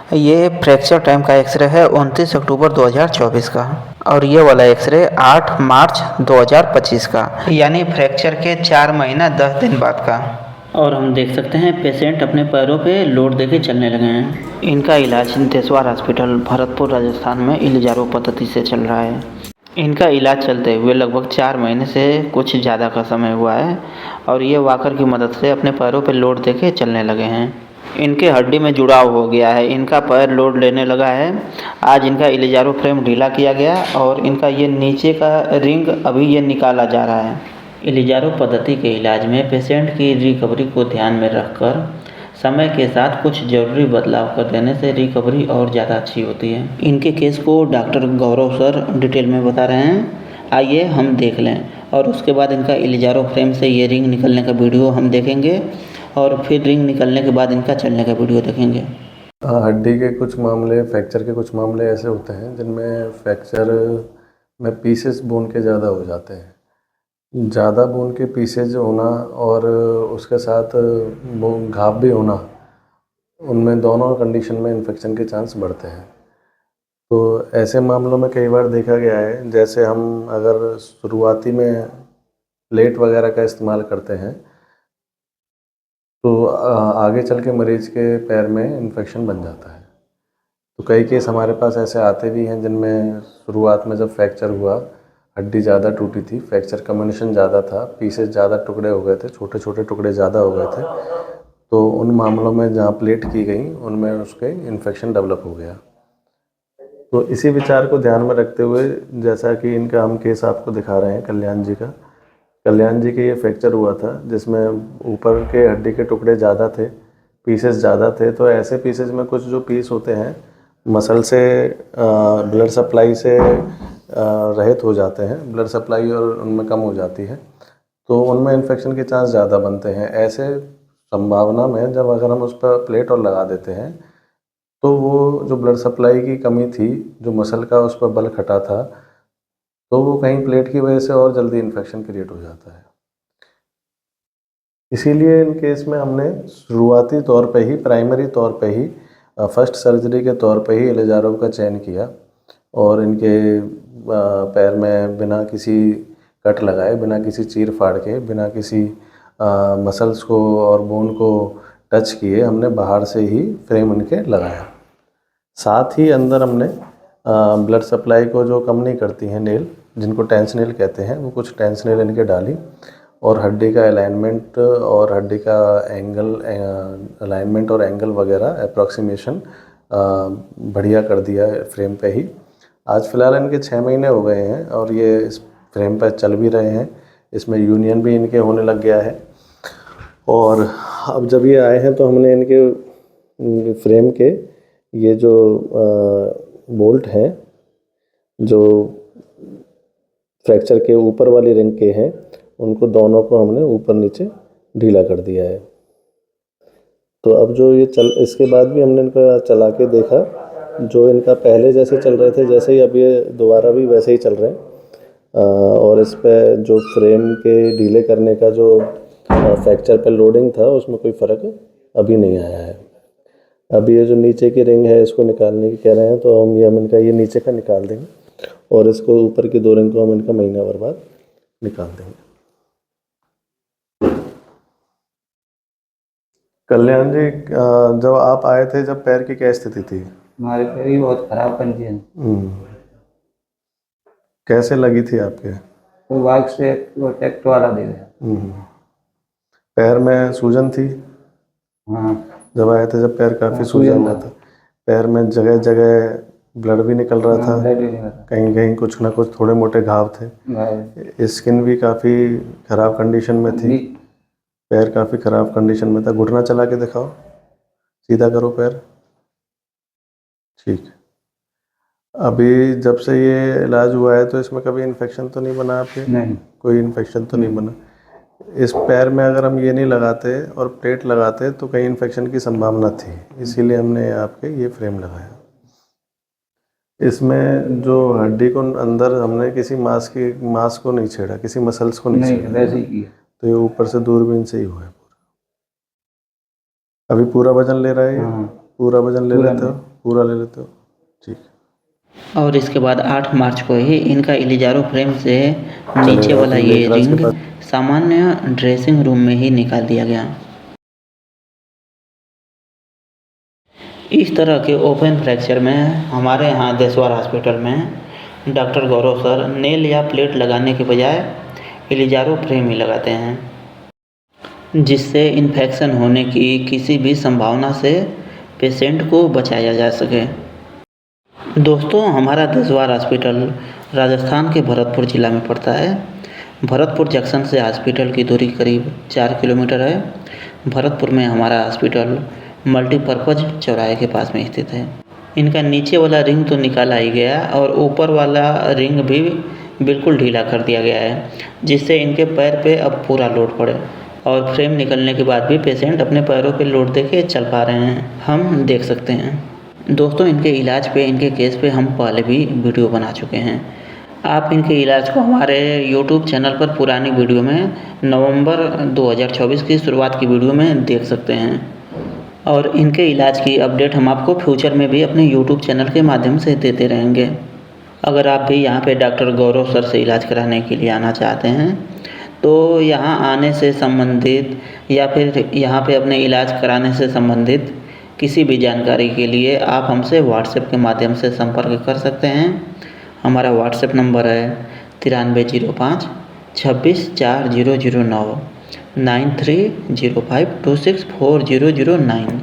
ये fracture time का x ray है 29 अक्टूबर 2024 का, और ये वाला एक्सरे 8 मार्च 2025 का, यानी फ्रैक्चर के 4 महीना 10 दिन बाद का। और हम देख सकते हैं पेशेंट अपने पैरों पे लोड देके चलने लगे हैं। इनका इलाज देशवार हॉस्पिटल भरतपुर राजस्थान में इलिजारो पद्धति से चल रहा है। इनका इलाज चलते हुए लगभग 4 महीने से कुछ ज़्यादा का समय हुआ है, और ये वॉकर की मदद से अपने पैरों पे लोड देके चलने लगे हैं। इनके हड्डी में जुड़ाव हो गया है, इनका पैर लोड लेने लगा है। आज इनका इलिजारो फ्रेम ढीला किया गया, और इनका ये नीचे का रिंग अभी ये निकाला जा रहा है। इलिजारो पद्धति के इलाज में पेशेंट की रिकवरी को ध्यान में रखकर समय के साथ कुछ ज़रूरी बदलाव कर देने से रिकवरी और ज़्यादा अच्छी होती है। इनके केस को डॉक्टर गौरव सर डिटेल में बता रहे हैं, आइए हम देख लें। और उसके बाद इनका इलिजारो फ्रेम से ये रिंग निकलने का वीडियो हम देखेंगे, और फिर रिंग निकलने के बाद इनका चलने का वीडियो देखेंगे। हड्डी के कुछ मामले, फ्रैक्चर के कुछ मामले ऐसे होते हैं जिनमें फ्रैक्चर में पीसेस बोन के ज़्यादा हो जाते हैं। ज़्यादा बोन के पीसेज होना और उसके साथ वो घाव भी होना, उनमें दोनों कंडीशन में इन्फेक्शन के चांस बढ़ते हैं। तो ऐसे मामलों में कई बार देखा गया है, जैसे हम अगर शुरुआती में प्लेट वगैरह का इस्तेमाल करते हैं तो आगे चल के मरीज़ के पैर में इन्फेक्शन बन जाता है। तो कई केस हमारे पास ऐसे आते भी हैं जिनमें शुरुआत में जब फ्रैक्चर हुआ, हड्डी ज़्यादा टूटी थी, फ्रैक्चर कम्युनिकेशन ज़्यादा था, पीसेस ज़्यादा टुकड़े हो गए थे, छोटे छोटे टुकड़े ज़्यादा हो गए थे, तो उन मामलों में जहाँ प्लेट की गई उनमें उसके इन्फेक्शन डेवलप हो गया। तो इसी विचार को ध्यान में रखते हुए, जैसा कि इनका हम केस आपको दिखा रहे हैं कल्याण जी का, कल्याण जी के ये फ्रैक्चर हुआ था जिसमें ऊपर के हड्डी के टुकड़े ज़्यादा थे, पीसेस ज़्यादा थे। तो ऐसे पीसेस में कुछ जो पीस होते हैं मसल से ब्लड सप्लाई से रहित हो जाते हैं, ब्लड सप्लाई और उनमें कम हो जाती है, तो उनमें इन्फेक्शन के चांस ज़्यादा बनते हैं। ऐसे संभावना में जब अगर हम उस पर प्लेट और लगा देते हैं तो वो जो ब्लड सप्लाई की कमी थी, जो मसल का उस पर बल खटा था, तो वो कहीं प्लेट की वजह से और जल्दी इन्फेक्शन क्रिएट हो जाता है। इसीलिए इन केस में हमने शुरुआती तौर पे ही, प्राइमरी तौर पे ही, फर्स्ट सर्जरी के तौर पे ही इलिजारो का चयन किया, और इनके पैर में बिना किसी कट लगाए, बिना किसी चीर फाड़ के, बिना किसी मसल्स को और बोन को टच किए हमने बाहर से ही फ्रेम इनके लगाया। साथ ही अंदर हमने ब्लड सप्लाई को जो कम नहीं करती हैं नेल, जिनको टेंस नेल कहते हैं, वो कुछ टेंस नेल इनके डाली, और हड्डी का अलाइनमेंट और हड्डी का एंगल, अलाइनमेंट और एंगल वगैरह अप्रॉक्सीमेशन बढ़िया कर दिया फ्रेम पे ही। आज फ़िलहाल इनके 6 महीने हो गए हैं और ये इस फ्रेम पर चल भी रहे हैं, इसमें यूनियन भी इनके होने लग गया है। और अब जब ये आए हैं तो हमने इनके फ्रेम के ये जो बोल्ट हैं, जो फ्रैक्चर के ऊपर वाली रिंग के हैं, उनको दोनों को हमने ऊपर नीचे ढीला कर दिया है। तो अब जो ये इसके बाद भी हमने इनका चला के देखा, जो इनका पहले जैसे चल रहे थे, जैसे ही अब ये दोबारा भी वैसे ही चल रहे हैं। और इस पे जो फ्रेम के ढीले करने का जो फ्रैक्चर पे लोडिंग था, उसमें कोई फ़र्क अभी नहीं आया है। अभी ये जो नीचे की रिंग है इसको निकालने की कह रहे हैं, तो हम इनका ये नीचे का निकाल देंगे, और इसको ऊपर की 2 रिंग को हम इनका महीना भर बाद निकाल देंगे। कल्याण जी, जब आप आए थे, जब पैर की क्या स्थिति थी? हमारे पैर की बहुत खराब कंडीशन। कैसे लगी थी आपके? तो बाइक से वो ट्रैक्टर वाला दे दिया। पैर में सूजन थी? हाँ, जब आए थे जब पैर काफ़ी हाँ, सूजा सूजन हुआ था। था, पैर में जगह जगह ब्लड भी निकल रहा हाँ, था, ब्लड भी निकल रहा कहीं कहीं कुछ ना कुछ थोड़े मोटे घाव थे, था। स्किन भी काफ़ी ख़राब कंडीशन में थी, पैर काफ़ी ख़राब कंडीशन में था। घुटना चला के दिखाओ, सीधा करो पैर, ठीक। अभी जब से ये इलाज हुआ है तो इसमें कभी इन्फेक्शन तो नहीं बना आपके? नहीं। कोई इन्फेक्शन तो नहीं बना। इस पैर में अगर हम ये नहीं लगाते और प्लेट लगाते तो कहीं इन्फेक्शन की संभावना थी, इसीलिए हमने आपके ये फ्रेम लगाया। इसमें जो हड्डी को अंदर हमने किसी मांस को नहीं छेड़ा, किसी मसल्स को नहीं छेड़ा, वैसे ही किया। तो ये ऊपर से दूरबीन से ही हुआ है पूरा। अभी पूरा वजन ले रहा है ये? हाँ। पूरा वजन ले पूरा लेते हो? पूरा ले लेते हो, ठीक है। और इसके बाद 8 मार्च को ही इनका इलिजारो फ्रेम से नीचे चलेगा, वाला फिर ये मेकराज के रिंग सामान्य ड्रेसिंग रूम में ही निकाल दिया गया। इस तरह के ओपन फ्रैक्चर में हमारे यहाँ देशवार हॉस्पिटल में डॉक्टर गौरव सर नेल या प्लेट लगाने के बजाय इलिजारो फ्रेम ही लगाते हैं, जिससे इन्फेक्शन होने की किसी भी संभावना से पेशेंट को बचाया जा सके। दोस्तों, हमारा देशवार हॉस्पिटल राजस्थान के भरतपुर ज़िला में पड़ता है। भरतपुर जंक्शन से हॉस्पिटल की दूरी करीब 4 किलोमीटर है। भरतपुर में हमारा हॉस्पिटल मल्टीपर्पज़ चौराहे के पास में स्थित है। इनका नीचे वाला रिंग तो निकाला ही गया और ऊपर वाला रिंग भी बिल्कुल ढीला कर दिया गया है, जिससे इनके पैर पे अब पूरा लोड पड़े और फ्रेम निकलने के बाद भी पेशेंट अपने पैरों पे लोड देके चल पा रहे हैं, हम देख सकते हैं। दोस्तों, इनके इलाज पे, इनके केस पे हम पहले भी वीडियो बना चुके हैं। आप इनके इलाज को हमारे YouTube चैनल पर पुरानी वीडियो में नवंबर 2024 की शुरुआत की वीडियो में देख सकते हैं। और इनके इलाज की अपडेट हम आपको फ्यूचर में भी अपने YouTube चैनल के माध्यम से देते रहेंगे। अगर आप भी यहाँ पे डॉक्टर गौरव सर से इलाज कराने के लिए आना चाहते हैं तो यहाँ आने से संबंधित या फिर यहाँ पे अपने इलाज कराने से संबंधित किसी भी जानकारी के लिए आप हमसे व्हाट्सएप के माध्यम से संपर्क कर सकते हैं। हमारा व्हाट्सएप नंबर है 9305 26 4009 9305 26 4009।